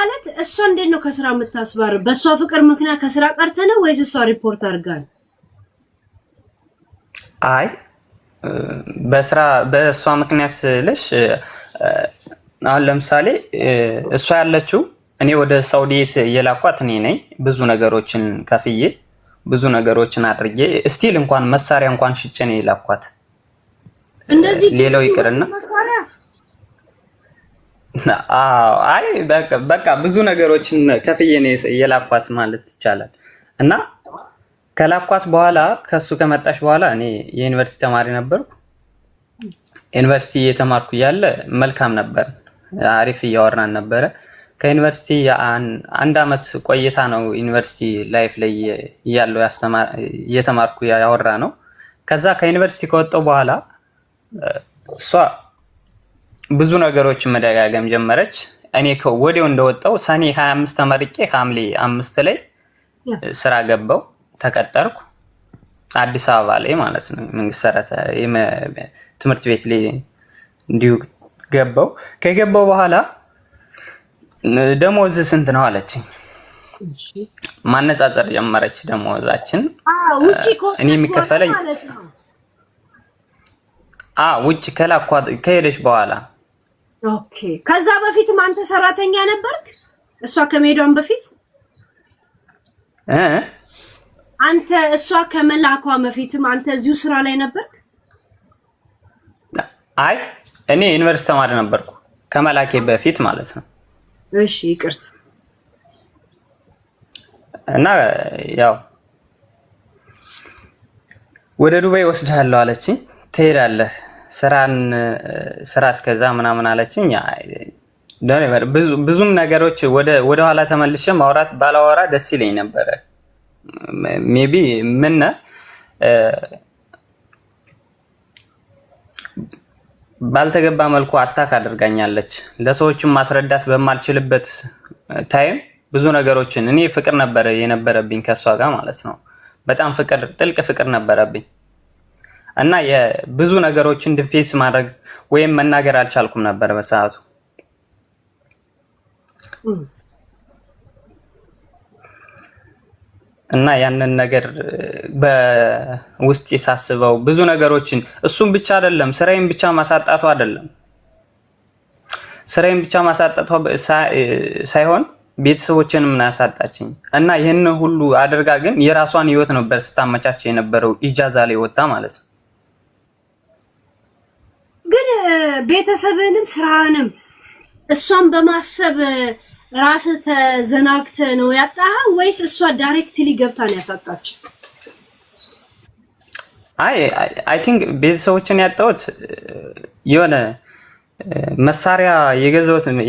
ማለት እሷ እንዴት ነው ከስራ የምታስባር? በእሷ ፍቅር ምክንያት ከስራ ቀርተ ነው ወይስ እሷ ሪፖርት አድርጋል? አይ በእሷ ምክንያት ስለሽ አሁን ለምሳሌ እሷ ያለችው እኔ ወደ ሳውዲ የላኳት እኔ ነኝ። ብዙ ነገሮችን ከፍዬ ብዙ ነገሮችን አድርጌ ስቲል እንኳን መሳሪያ እንኳን ሽጬ ነው የላኳት። እንደዚህ ሌላው ይቅርና መሳሪያ አይ በቃ ብዙ ነገሮችን ከፍዬ ነው የላኳት ማለት ይቻላል። እና ከላኳት በኋላ ከሱ ከመጣሽ በኋላ እኔ የዩኒቨርሲቲ ተማሪ ነበርኩ። ዩኒቨርሲቲ እየተማርኩ ያለ መልካም ነበር፣ አሪፍ እያወራን ነበረ። ከዩኒቨርሲቲ አንድ አመት ቆይታ ነው ዩኒቨርሲቲ ላይፍ ላይ ያለው እየተማርኩ ያወራ ነው። ከዛ ከዩኒቨርሲቲ ከወጣሁ በኋላ እሷ ብዙ ነገሮችን መደጋገም ጀመረች። እኔ ወዲያው እንደወጣሁ ሰኔ 25 ተመርቄ ሐምሌ 5 ላይ ስራ ገባሁ፣ ተቀጠርኩ አዲስ አበባ ላይ ማለት ነው። መንግስት ሰራተኛ ትምህርት ቤት ላይ እንዲሁ ገባሁ። ከገባሁ በኋላ ደሞዝ ስንት ነው አለችኝ። ማነጻጸር ጀመረች ደሞዛችን። ውጪ እኔ የሚከፈለኝ ውጪ ከሄደች በኋላ። ኦኬ። ከዛ በፊትም አንተ ሰራተኛ ነበርክ? እሷ ከመሄዷን በፊት አንተ እሷ ከመላኳ በፊትም አንተ እዚሁ ስራ ላይ ነበርክ? አይ እኔ ዩኒቨርሲቲ ተማሪ ነበርኩ ከመላኬ በፊት ማለት ነው። እሺ ይቅርታ። እና ያው ወደ ዱባይ ወስድሃለሁ አለችኝ። ትሄዳለህ ስራ እስከዛ ምናምን አለችኝ። ብዙም ነገሮች ወደ ኋላ ተመልሼ ማውራት ባላወራ ደስ ይለኝ ነበረ። ሜቢ ምን ባልተገባ መልኩ አታክ አድርጋኛለች። ለሰዎችም ማስረዳት በማልችልበት ታይም ብዙ ነገሮችን እኔ ፍቅር ነበር የነበረብኝ ከሷ ጋር ማለት ነው። በጣም ጥልቅ ፍቅር ነበረብኝ እና የብዙ ነገሮችን ዲፌንስ ማድረግ ወይም መናገር አልቻልኩም ነበር በሰዓቱ። እና ያንን ነገር በውስጥ ሳስበው ብዙ ነገሮችን እሱም ብቻ አይደለም ስራዬን ብቻ ማሳጣቷ አይደለም ስራዬን ብቻ ማሳጣቷ ሳይሆን ቤተሰቦችንም ያሳጣችኝ። እና ይሄን ሁሉ አድርጋ ግን የራሷን ህይወት ነበር ስታመቻች የነበረው ኢጃዛ ላይ ወጣ ማለት ነው። ግን ቤተሰብንም ስራንም እሷን በማሰብ ራስ ተዘናግተ ነው ያጣህ ወይስ እሷ ዳይሬክትሊ ገብታ ነው ያሳጣች? አይ ቲንክ ቤተሰቦችን ያጣሁት የሆነ መሳሪያ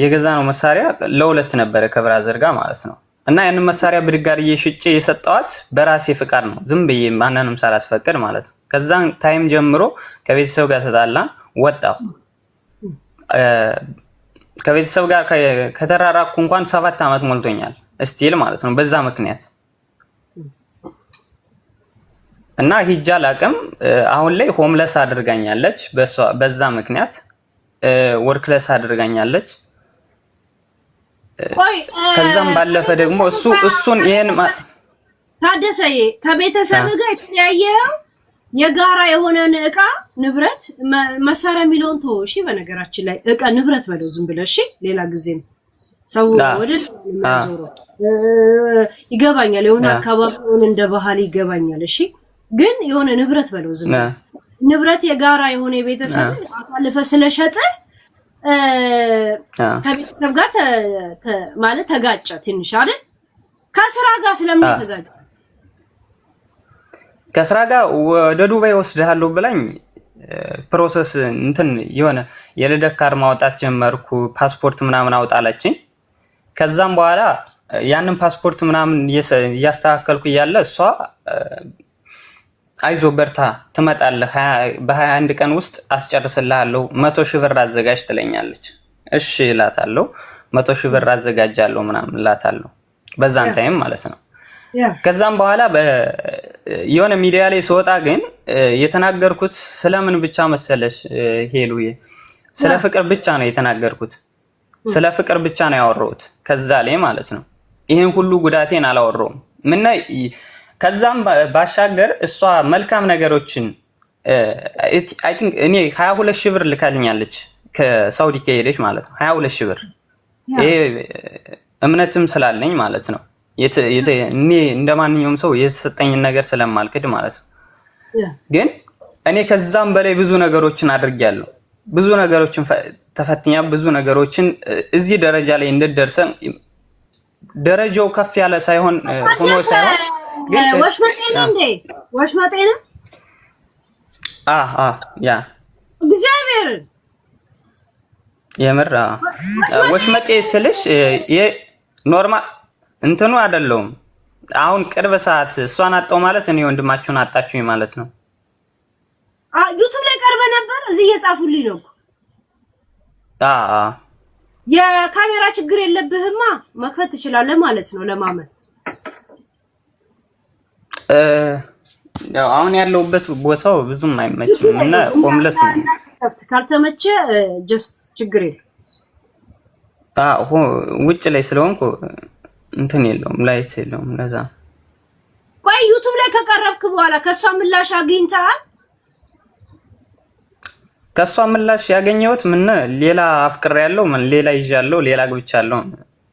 የገዛነው መሳሪያ ለሁለት ነበረ ከብራዘር ጋር ማለት ነው። እና ያንን መሳሪያ ብድጋር እየሽጬ የሰጠዋት በራሴ ፍቃድ ነው፣ ዝም ብዬ ማንንም ሳላስፈቅድ ማለት ነው። ከዛን ታይም ጀምሮ ከቤተሰብ ጋር ተጣላን፣ ወጣሁ። ከቤተሰብ ጋር ከተራራኩ እንኳን 7 አመት ሞልቶኛል ስቲል ማለት ነው በዛ ምክንያት። እና ሂጃል አቅም አሁን ላይ ሆምለስ አድርጋኛለች በዛ ምክንያት፣ ወርክለስ አድርጋኛለች። ከዛም ባለፈ ደግሞ እሱን ይሄን ታደሰዬ ከቤተሰብ ጋር የተለያየው የጋራ የሆነን እቃ ንብረት መሳሪያ ሚሊዮን ተው። እሺ በነገራችን ላይ እቃ ንብረት በለው ዝም ብለሽ ሌላ ጊዜም ሰው ወደ ማዞሮ ይገባኛል። የሆነ አካባቢውን እንደ ባህል ይገባኛል። እሺ ግን የሆነ ንብረት በለው ዝም ንብረት የጋራ የሆነ የቤተሰብ አሳልፈ ስለሸጠ ከቤተሰብ ጋር ማለት ተጋጨ ትንሽ አይደል? ከስራ ጋር ስለምን ተጋጨ? ከስራ ጋር ወደ ዱባይ ወስደሃለሁ ብላኝ ፕሮሰስ እንትን የሆነ የልደት ካርድ ማውጣት ጀመርኩ። ፓስፖርት ምናምን አውጣለችኝ። ከዛም በኋላ ያንን ፓስፖርት ምናምን እያስተካከልኩ እያለ እሷ አይዞ በርታ ትመጣለህ፣ በ21 ቀን ውስጥ አስጨርስልሃለሁ፣ 100 ሺህ ብር አዘጋጅ ትለኛለች። እሺ እላታለሁ። 100 ሺህ ብር አዘጋጃለሁ ምናምን እላታለሁ በዛን ታይም ማለት ነው። ከዛም በኋላ የሆነ ሚዲያ ላይ ስወጣ ግን የተናገርኩት ስለምን ብቻ መሰለሽ ሄሉዬ፣ ስለ ፍቅር ብቻ ነው የተናገርኩት። ስለ ፍቅር ብቻ ነው ያወራሁት ከዛ ላይ ማለት ነው። ይሄን ሁሉ ጉዳቴን አላወራሁም። ምን ከዛም ባሻገር እሷ መልካም ነገሮችን አይ ቲንክ እኔ 22 ሺህ ብር ልካልኛለች ከሳውዲ ከሄደች ማለት ነው። 22 ሺህ ብር ይሄ እምነትም ስላለኝ ማለት ነው። እኔ እንደማንኛውም ሰው የተሰጠኝን ነገር ስለማልክድ ማለት ነው። ግን እኔ ከዛም በላይ ብዙ ነገሮችን አድርጌያለሁ። ብዙ ነገሮችን ተፈትኛ ብዙ ነገሮችን እዚህ ደረጃ ላይ እንድደርሰን ደረጃው ከፍ ያለ ሳይሆን ሆኖ ሳይሆን ግን ወሽመጤ ነው ያ እግዚአብሔር የምር ወሽመጤ ስልሽ ኖርማል እንትኑ አይደለም። አሁን ቅርብ ሰዓት እሷን አጣው ማለት እኔ ወንድማችሁን አጣችሁኝ ማለት ነው። ዩቲዩብ ላይ ቀርበ ነበር እዚህ እየጻፉልኝ ነው። የካሜራ ችግር የለብህማ መክፈት ትችላለህ ማለት ነው ለማመን። ያው አሁን ያለውበት ቦታው ብዙም አይመችም እና ሆምለስ ነው። ካልተመቸ ጀስት ችግር የለም። ውጭ ላይ ስለሆንኩ እንትን የለውም ላይት የለውም ለዛ። ቆይ ዩቲዩብ ላይ ከቀረብክ በኋላ ከሷ ምላሽ አግኝተሃል? ከሷ ምላሽ ያገኘሁት ምን ሌላ አፍቅር ያለው ምን ሌላ ይዣለው ሌላ ግብቻለሁ።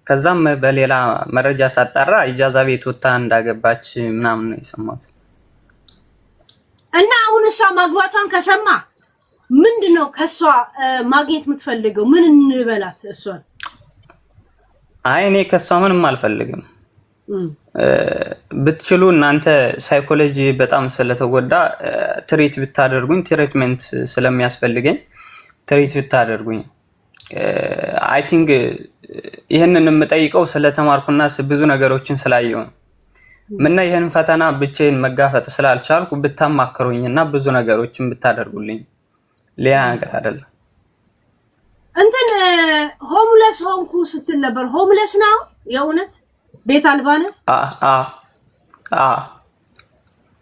ከዛም በሌላ መረጃ ሳጣራ ኢጃዛ ቤት ወጣ እንዳገባች ምናምን ነው የሰማሁት። እና አሁን እሷ ማግባቷን ከሰማ ምንድነው ከሷ ማግኘት የምትፈልገው? ምን እንበላት እሷን? አይ እኔ ከሷ ምንም አልፈልግም። ብትችሉ እናንተ ሳይኮሎጂ በጣም ስለተጎዳ ትሪት ብታደርጉኝ፣ ትሪትመንት ስለሚያስፈልገኝ ትሪት ብታደርጉኝ። አይ ቲንክ ይሄንን የምጠይቀው ስለተማርኩና ብዙ ነገሮችን ስላየሁ ነው። ምንና ይሄን ፈተና ብቻዬን መጋፈጥ ስላልቻልኩ ብታማክሩኝና ብዙ ነገሮችን ብታደርጉልኝ ሌላ ነገር አይደለም። እንትን ሆምለስ ሆንኩ ስትል ነበር። ሆምለስ ነው የእውነት ቤት አልባ ነው?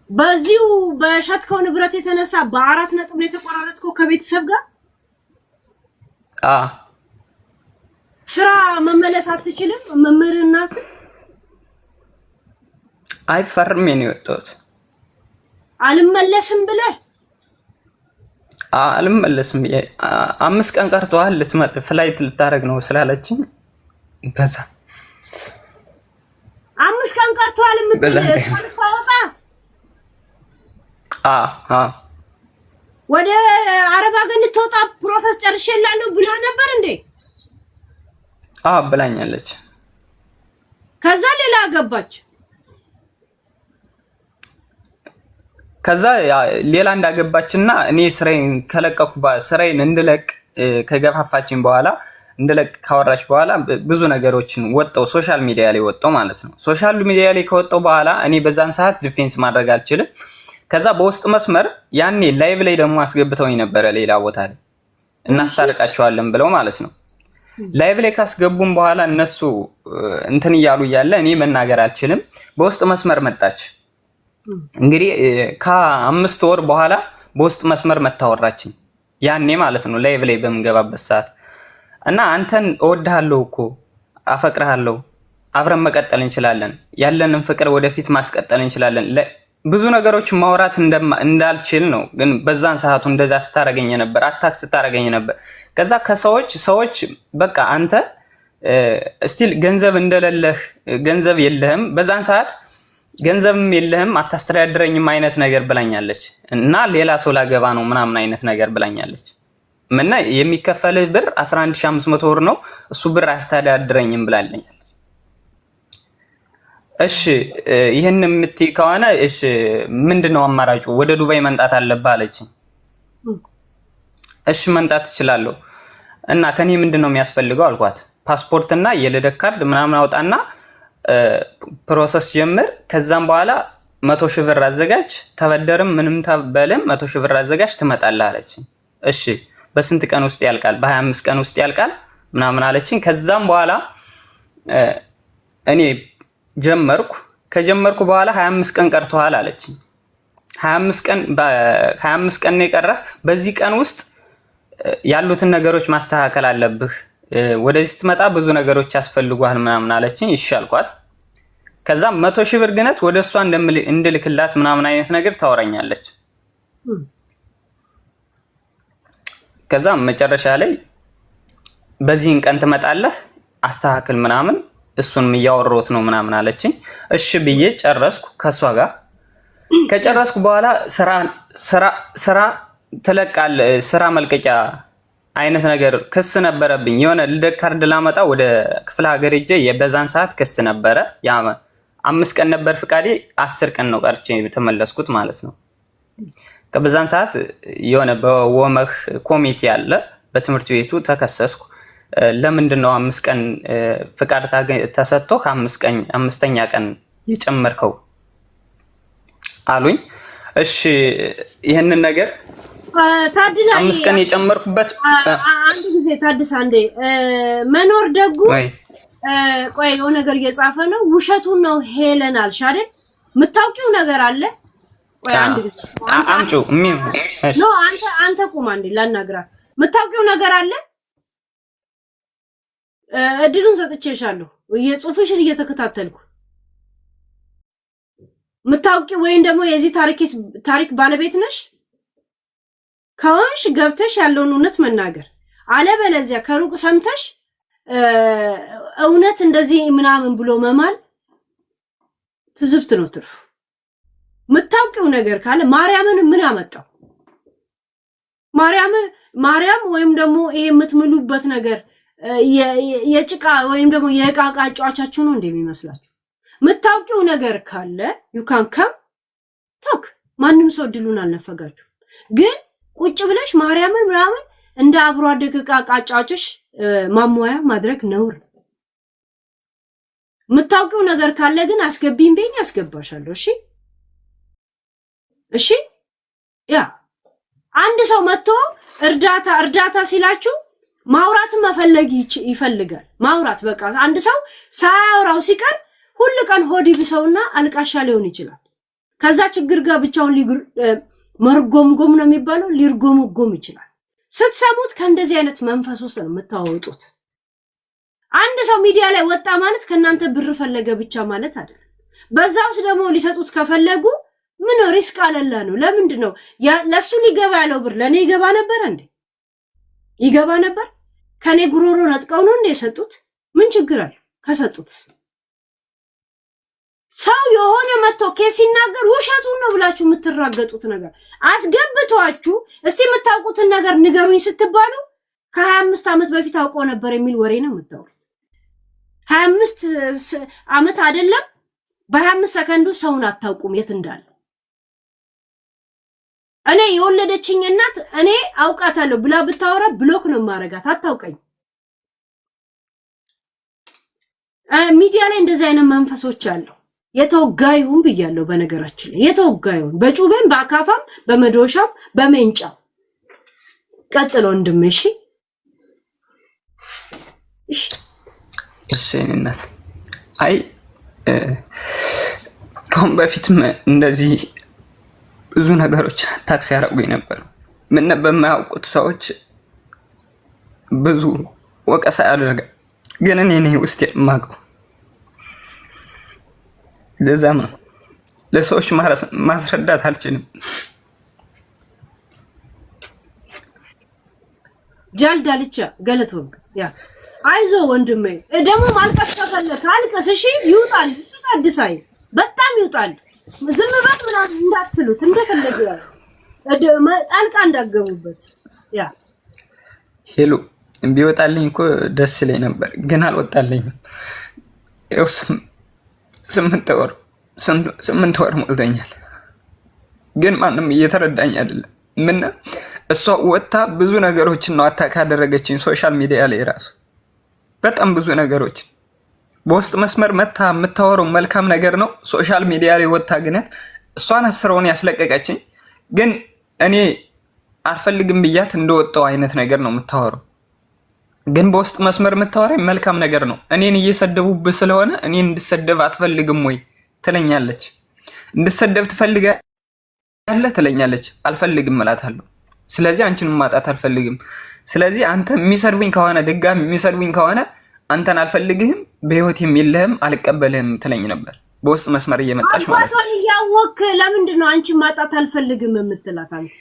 በዚሁ በሸጥከው ንብረት የተነሳ በ4 ነጥብ ነው የተቆራረጥከው ከቤተሰብ ጋር? ስራ መመለስ አትችልም? መምህርናት አይ ፈርሜ ነው የወጣሁት። አልመለስም ብለህ? አልመለስም። 5 ቀን ቀርቷል ልትመጥ ፍላይት ልታረግ ነው ስላለችኝ በዛ 5 ቀን ቀርቷል የምትል እሷን ታወጣ? ወደ አረብ ሀገር ልትወጣ ፕሮሰስ ጨርሼላለሁ ብላ ነበር እንዴ? ብላኛለች። ከዛ ሌላ አገባች። ከዛ ሌላ እንዳገባችና እኔ ስራዬን ከለቀኩ ስራዬን እንድለቅ ከገፋፋችኝ በኋላ እንድለቅ ካወራች በኋላ ብዙ ነገሮችን ወጣው ሶሻል ሚዲያ ላይ ወጣው ማለት ነው። ሶሻል ሚዲያ ላይ ከወጣው በኋላ እኔ በዛን ሰዓት ዲፌንስ ማድረግ አልችልም። ከዛ በውስጥ መስመር ያኔ ላይቭ ላይ ደግሞ አስገብተውኝ ነበረ ሌላ ቦታ ላይ እናስታርቃቸዋለን ብለው ማለት ነው። ላይቭ ላይ ካስገቡም በኋላ እነሱ እንትን እያሉ እያለ እኔ መናገር አልችልም። በውስጥ መስመር መጣች። እንግዲህ ከ5 ወር በኋላ በውስጥ መስመር መታወራችን ያኔ ማለት ነው ላይቭ ላይ በመገባበት ሰዓት እና አንተን እወድሃለሁ እኮ አፈቅርሃለሁ፣ አብረን መቀጠል እንችላለን፣ ያለንን ፍቅር ወደፊት ማስቀጠል እንችላለን። ብዙ ነገሮች ማውራት እንዳልችል ነው። ግን በዛን ሰዓቱ እንደዛ ስታረገኝ ነበር፣ አታክ ስታረገኝ ነበር። ከዛ ሰዎች በቃ አንተ ስቲል ገንዘብ እንደሌለህ ገንዘብ የለህም፣ በዛን ሰዓት ገንዘብም የለህም አታስተዳድረኝም አይነት ነገር ብላኛለች እና ሌላ ሰው ላገባ ነው ምናምን አይነት ነገር ብላኛለች። ምንና የሚከፈልህ ብር 11500 ብር ነው፣ እሱ ብር አያስተዳድረኝም ብላለኝ። እሺ ይሄን የምትይ ከሆነ እሺ ምንድነው አማራጩ? ወደ ዱባይ መንጣት አለብህ አለችኝ። እሺ መንጣት እችላለሁ እና ከኔ ምንድነው የሚያስፈልገው አልኳት። ፓስፖርት እና የልደት ካርድ ምናምን አውጣና ፕሮሰስ ጀምር። ከዛም በኋላ 100 ሺህ ብር አዘጋጅ፣ ተበደርም ምንም ተበልም 100 ሺህ ብር አዘጋጅ ትመጣለህ አለችኝ። እሺ በስንት ቀን ውስጥ ያልቃል? በ25 ቀን ውስጥ ያልቃል ምናምን አለችኝ። ከዛም በኋላ እኔ ጀመርኩ። ከጀመርኩ በኋላ 25 ቀን ቀርቷል አለችኝ። 25 ቀን ነው የቀረህ። በዚህ ቀን ውስጥ ያሉትን ነገሮች ማስተካከል አለብህ። ወደዚህ ስትመጣ ብዙ ነገሮች ያስፈልጓል ምናምን አለችኝ። እሺ አልኳት። ከዛ 100,000 ብር ግነት ወደሷ እንድልክላት ምናምን አይነት ነገር ታወራኛለች። ከዛ መጨረሻ ላይ በዚህን ቀን ትመጣለህ አስተካክል ምናምን እሱንም እያወራሁት ነው ምናምን አለችኝ። እሺ ብዬ ጨረስኩ ከሷ ጋር። ከጨረስኩ በኋላ ስራ ትለቃለህ ስራ መልቀቂያ አይነት ነገር ክስ ነበረብኝ። የሆነ ልደት ካርድ ላመጣ ወደ ክፍለ ሀገር ሄጄ የበዛን ሰዓት ክስ ነበረ። ያ 5 ቀን ነበር ፍቃዴ 10 ቀን ነው ቀርቼ የተመለስኩት ማለት ነው። ከበዛን ሰዓት የሆነ በወመህ ኮሚቴ አለ በትምህርት ቤቱ ተከሰስኩ። ለምንድነው 5 ቀን ፍቃድ ተሰጥቶ አምስተኛ ቀን የጨመርከው አሉኝ። እሺ ይሄንን ነገር ታድላ 5 ቀን የጨመርኩበት አንድ ጊዜ ታድስ አንዴ መኖር ደጉ ቆይ የሆነ ነገር እየጻፈ ነው። ውሸቱን ነው ሄለን አልሽ አይደል? የምታውቂው ነገር አለ? ቆይ አንድ ጊዜ አምጪ ኖ አንተ ቁም አንዴ ላናግራት። የምታውቂው ነገር አለ? እድሉን ሰጥቼሻለሁ። የጽሁፍሽን እየተከታተልኩ የምታውቂው ወይም ደግሞ የዚህ ታሪክ ባለቤት ነሽ ከሆንሽ ገብተሽ ያለውን እውነት መናገር፣ አለበለዚያ ከሩቅ ሰምተሽ እውነት እንደዚህ ምናምን ብሎ መማል ትዝብት ነው ትርፉ። የምታውቂው ነገር ካለ ማርያምን ምን አመጣው? ማርያም ወይም ደግሞ ይሄ የምትምሉበት ነገር የጭቃ ወይም ደግሞ የዕቃ ጫዋቻችሁ ነው እንደሚመስላችሁ? የምታውቂው ነገር ካለ you can come talk። ማንም ሰው ድሉን አልነፈጋችሁ። ግን ቁጭ ብለሽ ማርያምን ምናምን እንደ አብሮ አደግ ዕቃ ጫዋቾች ማሟያ ማድረግ ነውር። የምታውቂው ነገር ካለ ግን አስገቢኝ በይኝ ያስገባሻለሁ። እሺ ያ አንድ ሰው መጥቶ እርዳታ ሲላችሁ ማውራት መፈለግ ይፈልጋል። ማውራት በቃ አንድ ሰው ሳያወራው ሲቀር ሁሉ ቀን ሆዲ ቢሰውና አልቃሻ ሊሆን ይችላል። ከዛ ችግር ጋር ብቻውን መርጎምጎም ነው የሚባለው ሊርጎምጎም ይችላል። ስትሰሙት ከእንደዚህ አይነት መንፈስ ውስጥ ነው የምታወጡት። አንድ ሰው ሚዲያ ላይ ወጣ ማለት ከናንተ ብር ፈለገ ብቻ ማለት አይደለም። በዛውስ ደግሞ ሊሰጡት ከፈለጉ ምን ሪስክ አለላ ነው። ለምንድነው ለሱ ሊገባ ያለው ብር ለኔ ይገባ ነበር እንዴ? ይገባ ነበር? ከኔ ጉሮሮ ነጥቀው ነው እንዴ የሰጡት? ምን ችግር አለ ከሰጡትስ? ሰው የሆነ መጥቶ ኬስ ሲናገር ውሸቱን ነው ብላችሁ የምትራገጡት ነገር አስገብቷችሁ እስቲ የምታውቁትን ነገር ንገሩኝ ስትባሉ ከ25 ዓመት በፊት አውቀው ነበር የሚል ወሬ ነው የምታወሩት። 25 ዓመት አይደለም በ25 ሰከንዱ ሰውን አታውቁም የት እንዳለ። እኔ የወለደችኝ እናት እኔ አውቃታለሁ ብላ ብታወራ ብሎክ ነው ማረጋት። አታውቀኝ። ሚዲያ ላይ እንደዚህ አይነት መንፈሶች አሉ። የተወጋዩን ብያለሁ። በነገራችን ላይ የተወጋዩን በጩቤም በአካፋም በመዶሻም በመንጫም ቀጥሎ እንድምሽ እሺ እናት አይ ከአሁን በፊትም እንደዚህ ብዙ ነገሮች ታክሲ ያደርጉኝ ነበር። ምን ነበር የማያውቁት ሰዎች ብዙ ወቀሳ ያደርጋል። ግን እኔ ውስጥ የማውቀው ለዛም ነው ለሰዎች ማስረዳት አልችልም። ጃልዳልቻ ገለቶ ያ አይዞ ወንድሜ ደግሞ ማልቀስ ከፈለክ አልቀስ። እሺ ይውጣል ሲታድሳይ በጣም ይውጣል። ዝም በል ምናምን እንዳትሉት እንደፈለገ ጣልቃ እንዳገቡበት ያ ሄሎ ቢወጣልኝ እኮ ደስ ይለኝ ነበር ግን አልወጣልኝም። ያው 8 ወር ሞልቶኛል ግን ማንም እየተረዳኝ አይደለም። ምን እሷ ወጣ ብዙ ነገሮችን ነው አታካ ያደረገችኝ ሶሻል ሚዲያ ላይ ራሱ በጣም ብዙ ነገሮች በውስጥ መስመር መታ የምታወራው መልካም ነገር ነው። ሶሻል ሚዲያ ላይ ወጣ ግነት እሷን አስረውን ያስለቀቀችኝ ግን እኔ አልፈልግም ብያት እንደወጣው አይነት ነገር ነው የምታወራው። ግን በውስጥ መስመር የምታወራኝ መልካም ነገር ነው። እኔን እየሰደቡብህ ስለሆነ እኔን እንድሰደብ አትፈልግም ወይ ትለኛለች። እንድሰደብ ትፈልጋለህ ትለኛለች። አልፈልግም እላታለሁ። ስለዚህ አንቺንም ማጣት አልፈልግም። ስለዚህ አንተ የሚሰድቡኝ ከሆነ ድጋሚ የሚሰድቡኝ ከሆነ አንተን አልፈልግህም በህይወቴም የለህም አልቀበልህም ትለኝ ነበር በውስጥ መስመር እየመጣች ማለት ነው። ያወክ ለምንድን ነው አንቺ ማጣት አልፈልግም የምትላት አንተ?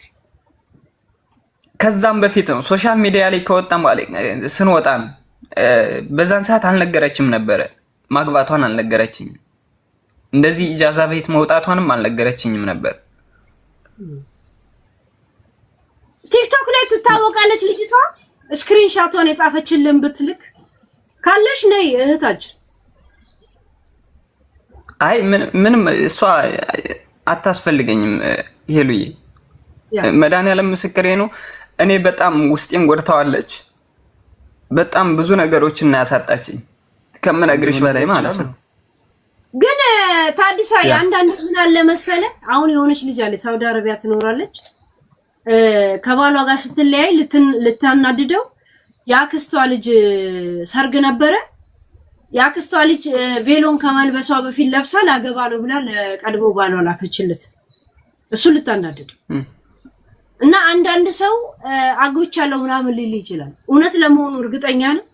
ከዛም በፊት ነው ሶሻል ሚዲያ ላይ ከወጣን በኋላ ስንወጣ በዛን ሰዓት አልነገረችም ነበር ማግባቷን አልነገረችኝም። እንደዚህ ኢጃዛ ቤት መውጣቷንም አልነገረችኝም ነበር። ቲክቶክ ላይ ትታወቃለች ልጅቷ። ስክሪንሻቷን የጻፈችልን ብትልክ ካለሽ ነይ እህታችን። አይ ምንም እሷ አታስፈልገኝም ሄሉዬ፣ መድኃኒዓለም ምስክሬ ነው። እኔ በጣም ውስጤን ጎድታዋለች። በጣም ብዙ ነገሮችን ያሳጣችኝ ከምነግርሽ በላይ ማለት ነው። ግን ታዲሳ አንዳንድ ምን አለ መሰለ፣ አሁን የሆነች ልጅ አለች ሳውዲ አረቢያ ትኖራለች። ከባሏ ጋር ስትለያይ ልታናድደው ያክስቷ ልጅ ሰርግ ነበረ። ያክስቷ ልጅ ቬሎን ከመልበሷ በፊት ለብሳ ላገባ ነው ብላ ለቀድሞ ባሏ ላከችለት፣ እሱ ልታናድደው እና አንዳንድ ሰው አግብቻለሁ ምናምን ሊል ይችላል። እውነት ለመሆኑ እርግጠኛ ነህ?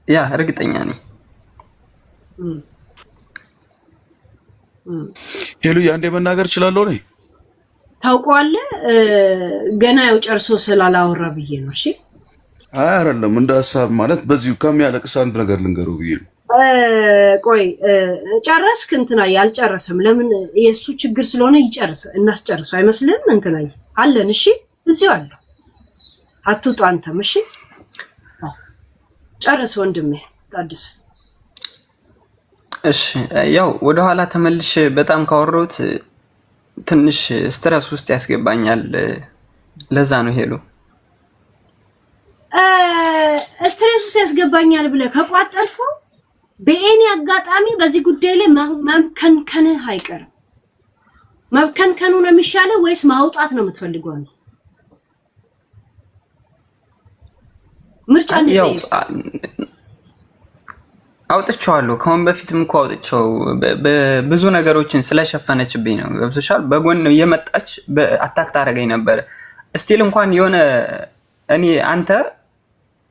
ያ እርግጠኛ ነኝ። ሄሉ አንዴ መናገር እችላለሁ ነኝ? ታውቀዋለህ? ገና ያው ጨርሶ ስላላወራ ብዬ ነው። እሺ አይ አይደለም፣ እንደ ሀሳብ ማለት በዚሁ ከሚያለቅስ አንድ ነገር ልንገረው ብዬ ነው። ቆይ ጨረስክ? እንትና ያልጨረሰም ለምን? የሱ ችግር ስለሆነ ይጨርስ፣ እናስጨርሰው አይመስልም? እንትና አለን። እሺ እዚሁ አለ፣ አትውጣ አንተም። እሺ ጨርስ ወንድሜ ታድስ። እሺ ያው ወደ ኋላ ተመልሼ በጣም ካወራሁት ትንሽ ስትረስ ውስጥ ያስገባኛል። ለዛ ነው ሄሉ ስትረስ ውስጥ ያስገባኛል ብለህ ከቋጠርከው በእኔ አጋጣሚ በዚህ ጉዳይ ላይ መምከንከንህ አይቀርም። መምከንከኑ ነው የሚሻለው ወይስ ማውጣት ነው የምትፈልገው? ምርጫ እንደዚህ አውጥቻለሁ። ከአሁን በፊትም እኮ አውጥቻው ብዙ ነገሮችን ስለሸፈነችብኝ ነው። ገብቶሻል? በጎን የመጣች አታክ ታደርገኝ ነበር። ስቲል እንኳን የሆነ እኔ አንተ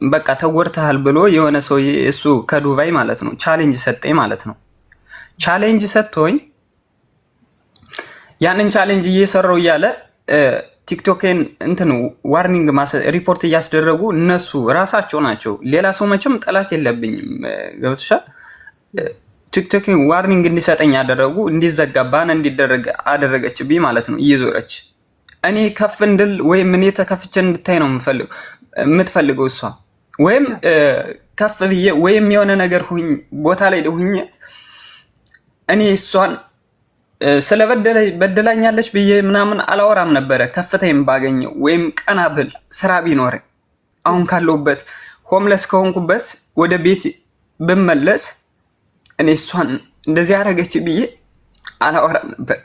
በቃ ተጎድተሃል ብሎ የሆነ ሰው እሱ ከዱባይ ማለት ነው ቻሌንጅ ሰጠኝ ማለት ነው። ቻሌንጅ ሰጥቶኝ ያንን ቻሌንጅ እየሰራው እያለ ቲክቶክን እንትን ዋርኒንግ ሪፖርት እያስደረጉ እነሱ ራሳቸው ናቸው። ሌላ ሰው መቼም ጠላት የለብኝም። ገብቶሻል? ቲክቶክን ዋርኒንግ እንዲሰጠኝ ያደረጉ እንዲዘጋ ባን እንዲደረግ አደረገችብኝ ማለት ነው እየዞረች። እኔ ከፍ እንድል ወይም እኔ ተከፍቼ እንድታይ ነው የምትፈልገው እሷ። ወይም ከፍ ብዬ ወይም የሆነ ነገር ቦታ ላይ ሁኜ እኔ እሷን ስለበደላኛለች ብዬ ምናምን አላወራም ነበረ። ከፍታዬን ባገኘው ወይም ቀና ብል ስራ ቢኖር አሁን ካለውበት ሆምለስ ከሆንኩበት ወደ ቤት ብመለስ እኔ እሷን እንደዚህ አደረገች ብዬ አላወራም ነበር።